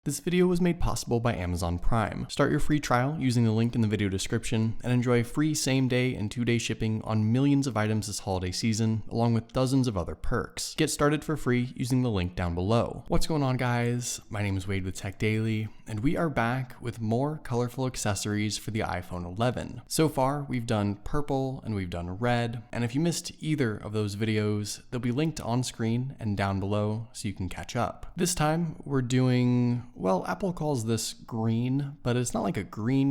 This video was made possible by Amazon Prime. Start your free trial using the link in the video description and enjoy free same-day and two-day shipping on millions of items this holiday season, along with dozens of other perks. Get started for free using the link down below. What's going on, guys? My name is Wade with Tech Daily, and we are back with more colorful accessories for the iPhone 11. So far, we've done purple and we've done red, and if you missed either of those videos, they'll be linked on screen and down below so you can catch up. This time, we're doing, well, Apple calls this green, but it's not like a green.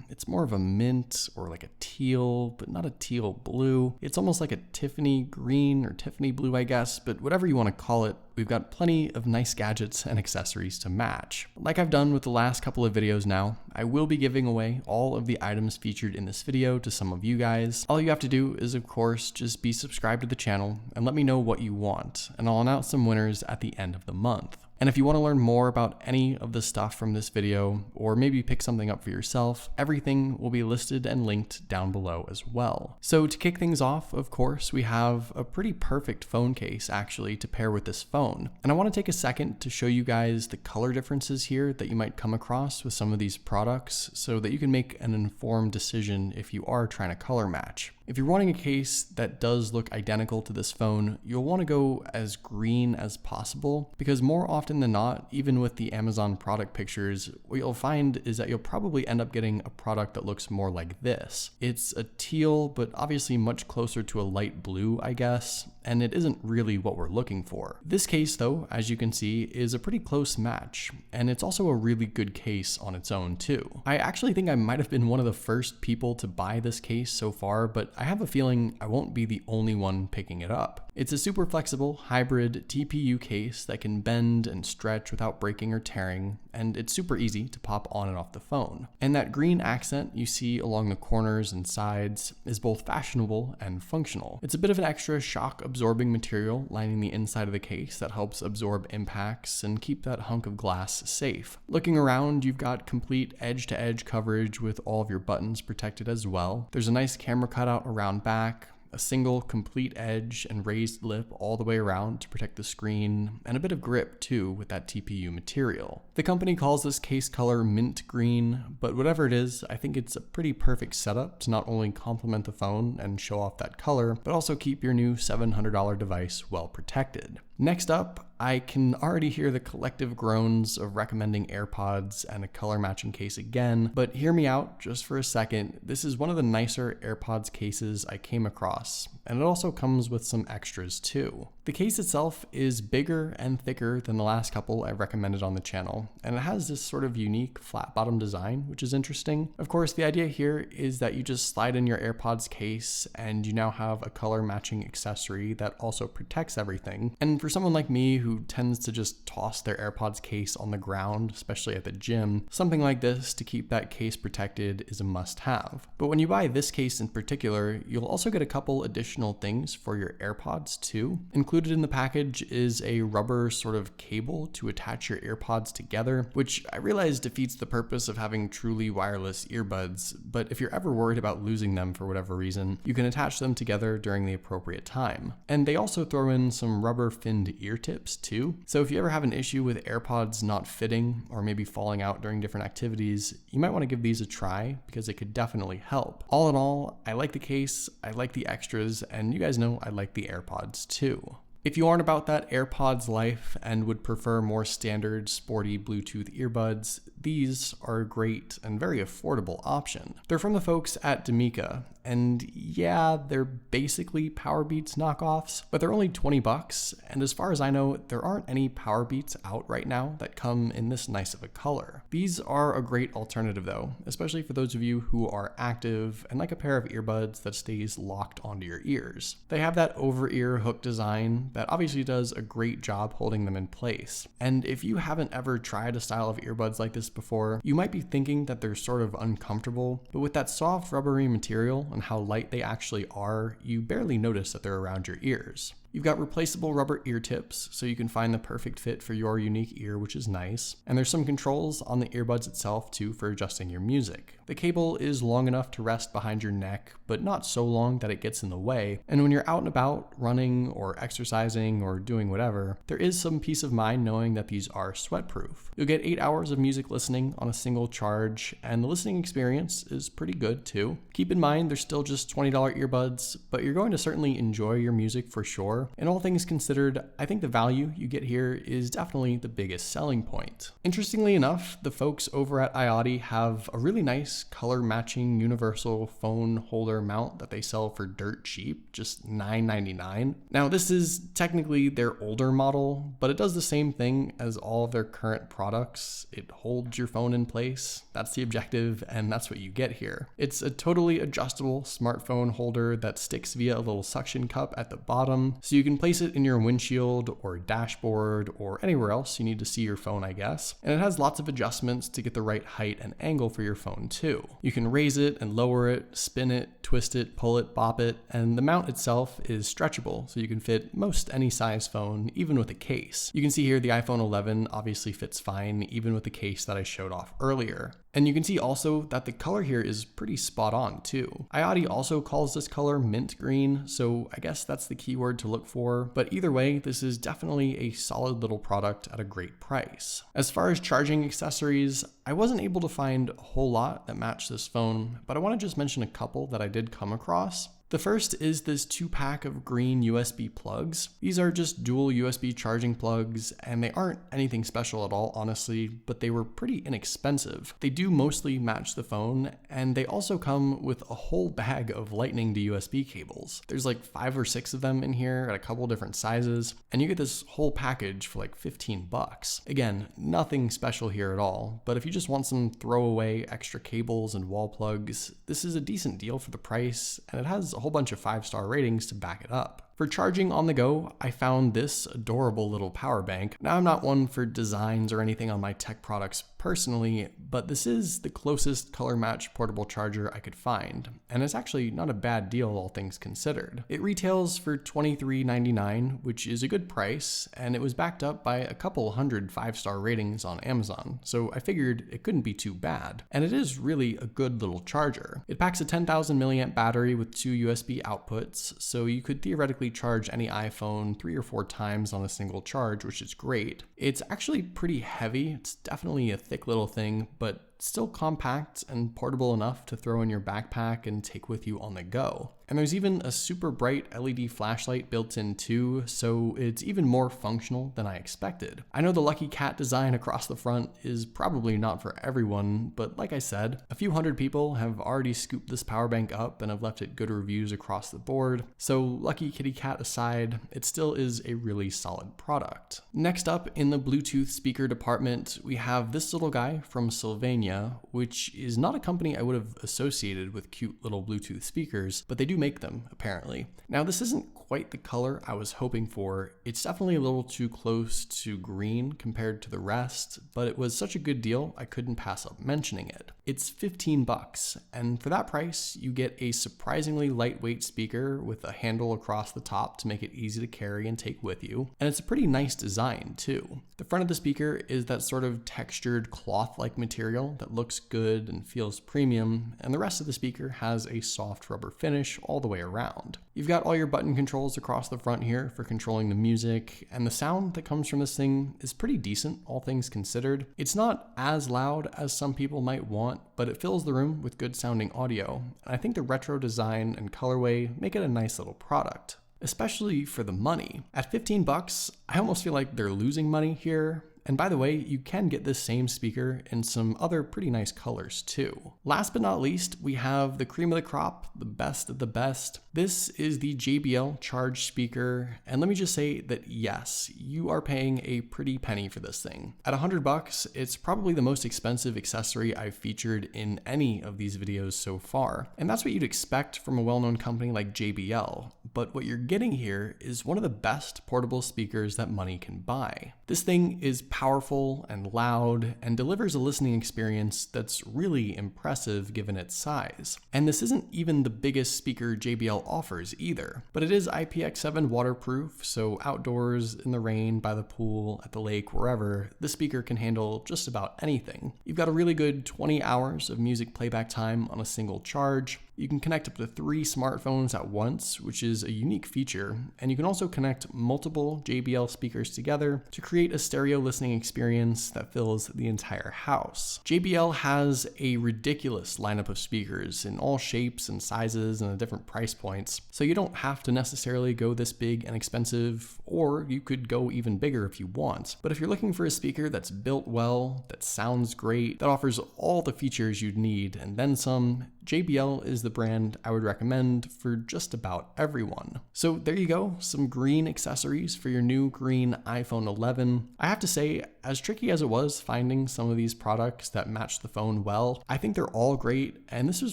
It's more of a mint or like a teal, but not a teal blue. It's almost like a Tiffany green or Tiffany blue, I guess, but whatever you want to call it, we've got plenty of nice gadgets and accessories to match. Like I've done with the last couple of videos now, I will be giving away all of the items featured in this video to some of you guys. All you have to do is, of course, just be subscribed to the channel and let me know what you want, and I'll announce some winners at the end of the month. And if you want to learn more about any of the stuff from this video, or maybe pick something up for yourself, everything will be listed and linked down below as well. So to kick things off, of course, we have a pretty perfect phone case actually to pair with this phone. And I want to take a second to show you guys the color differences here that you might come across with some of these products so that you can make an informed decision if you are trying to color match. If you're wanting a case that does look identical to this phone, you'll want to go as green as possible, because more often than not, even with the Amazon product pictures, what you'll find is that you'll probably end up getting a product that looks more like this. It's a teal, but obviously much closer to a light blue, I guess, and it isn't really what we're looking for. This case, though, as you can see, is a pretty close match, and it's also a really good case on its own too. I actually think I might have been one of the first people to buy this case so far, but I have a feeling I won't be the only one picking it up. It's a super flexible hybrid TPU case that can bend and stretch without breaking or tearing, and it's super easy to pop on and off the phone. And that green accent you see along the corners and sides is both fashionable and functional. It's a bit of an extra shock absorbing material lining the inside of the case that helps absorb impacts and keep that hunk of glass safe. Looking around, you've got complete edge-to-edge coverage with all of your buttons protected as well. There's a nice camera cutout around back, a single complete edge and raised lip all the way around to protect the screen, and a bit of grip too with that TPU material. The company calls this case color mint green, but whatever it is, I think it's a pretty perfect setup to not only complement the phone and show off that color, but also keep your new $700 device well protected. Next up, I can already hear the collective groans of recommending AirPods and a color matching case again, but hear me out just for a second. This is one of the nicer AirPods cases I came across, and it also comes with some extras too. The case itself is bigger and thicker than the last couple I've recommended on the channel, and it has this sort of unique flat bottom design, which is interesting. Of course, the idea here is that you just slide in your AirPods case and you now have a color matching accessory that also protects everything. And for someone like me who tends to just toss their AirPods case on the ground, especially at the gym, something like this to keep that case protected is a must-have. But when you buy this case in particular, you'll also get a couple additional things for your AirPods too. Included in the package is a rubber sort of cable to attach your AirPods together, which I realize defeats the purpose of having truly wireless earbuds, but if you're ever worried about losing them for whatever reason, you can attach them together during the appropriate time. And they also throw in some rubber finned ear tips too. So if you ever have an issue with AirPods not fitting or maybe falling out during different activities, you might want to give these a try because it could definitely help. All in all, I like the case, I like the extras, and you guys know I like the AirPods too. If you aren't about that AirPods life and would prefer more standard, sporty Bluetooth earbuds, these are a great and very affordable option. They're from the folks at DeMica, and yeah, they're basically Powerbeats knockoffs, but they're only 20 bucks, and as far as I know, there aren't any Powerbeats out right now that come in this nice of a color. These are a great alternative though, especially for those of you who are active and like a pair of earbuds that stays locked onto your ears. They have that over-ear hook design that obviously does a great job holding them in place. And if you haven't ever tried a style of earbuds like this before, you might be thinking that they're sort of uncomfortable, but with that soft rubbery material and how light they actually are, you barely notice that they're around your ears. You've got replaceable rubber ear tips, so you can find the perfect fit for your unique ear, which is nice. And there's some controls on the earbuds itself too for adjusting your music. The cable is long enough to rest behind your neck, but not so long that it gets in the way. And when you're out and about, running or exercising or doing whatever, there is some peace of mind knowing that these are sweatproof. You'll get 8 hours of music listening on a single charge, and the listening experience is pretty good too. Keep in mind, they're still just $20 earbuds, but you're going to certainly enjoy your music for sure. And all things considered, I think the value you get here is definitely the biggest selling point. Interestingly enough, the folks over at IOD have a really nice color matching universal phone holder mount that they sell for dirt cheap, just $9.99. Now this is technically their older model, but it does the same thing as all of their current products. It holds your phone in place. That's the objective, and that's what you get here. It's a totally adjustable smartphone holder that sticks via a little suction cup at the bottom, so you can place it in your windshield or dashboard or anywhere else you need to see your phone, I guess. And it has lots of adjustments to get the right height and angle for your phone too. You can raise it and lower it, spin it, twist it, pull it, bop it, and the mount itself is stretchable, so you can fit most any size phone, even with a case. You can see here the iPhone 11 obviously fits fine, even with the case that I showed off earlier. And you can see also that the color here is pretty spot on too. IOD also calls this color mint green, so I guess that's the keyword to look for, but either way, this is definitely a solid little product at a great price. As far as charging accessories, I wasn't able to find a whole lot that matched this phone, but I want to just mention a couple that I did come across. The first is this 2-pack of green USB plugs. These are just dual USB charging plugs, and they aren't anything special at all, honestly, but they were pretty inexpensive. They do mostly match the phone, and they also come with a whole bag of lightning to USB cables. There's like 5 or 6 of them in here at a couple different sizes, and you get this whole package for like $15. Again, nothing special here at all, but if you just want some throwaway extra cables and wall plugs, this is a decent deal for the price, and it has a whole bunch of 5-star ratings to back it up. For charging on the go, I found this adorable little power bank. Now, I'm not one for designs or anything on my tech products personally, but this is the closest color match portable charger I could find, and it's actually not a bad deal all things considered. It retails for $23.99, which is a good price, and it was backed up by a couple hundred 5-star ratings on Amazon, so I figured it couldn't be too bad. And it is really a good little charger. It packs a 10,000 milliamp battery with 2 USB outputs, so you could theoretically charge any iPhone 3 or 4 times on a single charge, which is great. It's actually pretty heavy. It's definitely a thick little thing, but still compact and portable enough to throw in your backpack and take with you on the go. And there's even a super bright LED flashlight built in too, so it's even more functional than I expected. I know the Lucky Cat design across the front is probably not for everyone, but like I said, a few hundred people have already scooped this power bank up and have left it good reviews across the board, so Lucky Kitty Cat aside, it still is a really solid product. Next up in the Bluetooth speaker department, we have this little guy from Sylvania, which is not a company I would have associated with cute little Bluetooth speakers, but they do make them, apparently. Now, this isn't quite the color I was hoping for. It's definitely a little too close to green compared to the rest, but it was such a good deal, I couldn't pass up mentioning it. It's $15, and for that price, you get a surprisingly lightweight speaker with a handle across the top to make it easy to carry and take with you, and it's a pretty nice design, too. The front of the speaker is that sort of textured cloth-like material that looks good and feels premium, and the rest of the speaker has a soft rubber finish all the way around. You've got all your button controls across the front here for controlling the music, and the sound that comes from this thing is pretty decent, all things considered. It's not as loud as some people might want, but it fills the room with good sounding audio, and I think the retro design and colorway make it a nice little product, especially for the money. At $15, I almost feel like they're losing money here. And by the way, you can get this same speaker in some other pretty nice colors too. Last but not least, we have the cream of the crop, the best of the best. This is the JBL Charge speaker, and let me just say that yes, you are paying a pretty penny for this thing. At $100, it's probably the most expensive accessory I've featured in any of these videos so far, and that's what you'd expect from a well-known company like JBL. but what you're getting here is one of the best portable speakers that money can buy. This thing is powerful and loud and delivers a listening experience that's really impressive given its size. And this isn't even the biggest speaker JBL offers either, but it is IPX7 waterproof, so outdoors, in the rain, by the pool, at the lake, wherever, this speaker can handle just about anything. You've got a really good 20 hours of music playback time on a single charge. You can connect up to 3 smartphones at once, which is a unique feature, and you can also connect multiple JBL speakers together to create a stereo listening experience that fills the entire house. JBL has a ridiculous lineup of speakers in all shapes and sizes and at different price points, so you don't have to necessarily go this big and expensive, or you could go even bigger if you want. But if you're looking for a speaker that's built well, that sounds great, that offers all the features you'd need and then some, JBL is the brand I would recommend for just about everyone. So there you go, some green accessories for your new green iPhone 11. I have to say, as tricky as it was finding some of these products that match the phone well, I think they're all great, and this was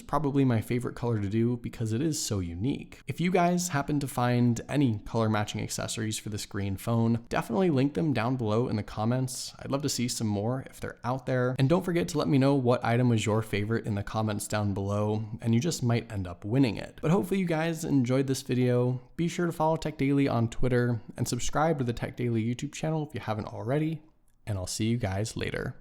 probably my favorite color to do because it is so unique. If you guys happen to find any color matching accessories for this green phone, definitely link them down below in the comments. I'd love to see some more if they're out there. And don't forget to let me know what item was your favorite in the comments down below, and you just might end up winning it. But hopefully you guys enjoyed this video. Be sure to follow Tech Daily on Twitter and subscribe to the Tech Daily YouTube channel if you haven't already, and I'll see you guys later.